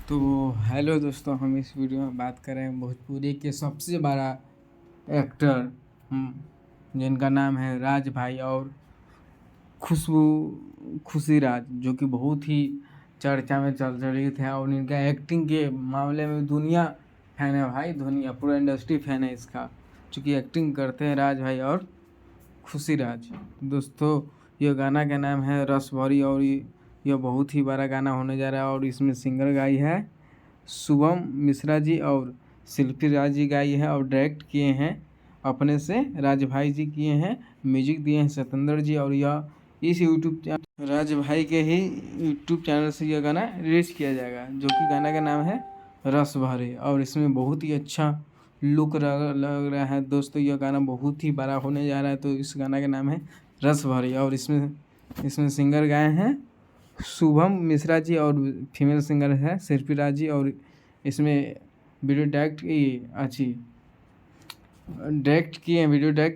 तो हेलो दोस्तों, हम इस वीडियो में बात कर रहे हैं भोजपुरी के सबसे बड़ा एक्टर जिनका नाम है राज भाई और खुशी राज, जो कि बहुत ही चर्चा में चल रही थे। और इनका एक्टिंग के मामले में दुनिया फैन है भाई, दुनिया पूरा इंडस्ट्री फैन है इसका, चूँकि एक्टिंग करते हैं राज भाई और खुशी राज। दोस्तों, यह गाना का नाम है रस भरी और यह बहुत ही बड़ा गाना होने जा रहा है। और इसमें सिंगर गाई है शुभम मिश्रा जी और शिल्पी राज जी गाई है और डायरेक्ट किए हैं अपने से राज भाई जी किए हैं, म्यूजिक दिए हैं सतेंद्र जी। और यह इस यूट्यूब चैनल राज भाई के ही यूट्यूब चैनल से यह गाना रिलीज किया जाएगा, जो कि गाना का नाम है रस भरे। और इसमें बहुत ही अच्छा लुक लग रहा है दोस्तों। यह गाना बहुत ही बड़ा होने जा रहा है, तो इस गाना का नाम है रस भरे। और इसमें सिंगर गाए हैं शुभम मिश्रा जी और फीमेल सिंगर है शिल्पी राज जी। और इसमें वीडियो डायरेक्ट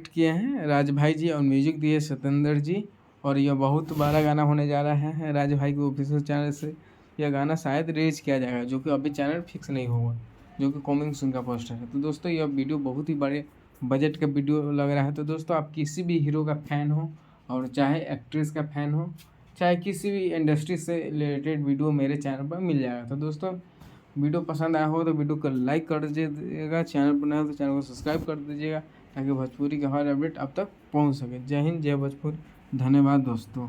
किए हैं राज भाई जी और म्यूजिक दिए सतेंद्र जी। और यह बहुत बड़ा गाना होने जा रहा है राज भाई के ऑफिशियल चैनल से। यह गाना शायद रिलीज किया जाएगा, जो कि अभी चैनल फिक्स नहीं होगा, जो कि कमिंग सून का पोस्टर है। तो दोस्तों, यह वीडियो बहुत ही बड़े बजट का वीडियो लग रहा है। तो दोस्तों, आप किसी भी हीरो का फ़ैन हो और चाहे एक्ट्रेस का फ़ैन हो, चाहे किसी भी इंडस्ट्री से रिलेटेड वीडियो मेरे चैनल पर मिल जाएगा। तो दोस्तों, वीडियो पसंद आया हो तो वीडियो को लाइक कर दीजिएगा, चैनल पर नया हो तो चैनल को सब्सक्राइब कर दीजिएगा, ताकि भोजपुरी का हर अपडेट अब तक पहुंच सके। जय हिंद, जय भोजपुर, धन्यवाद दोस्तों।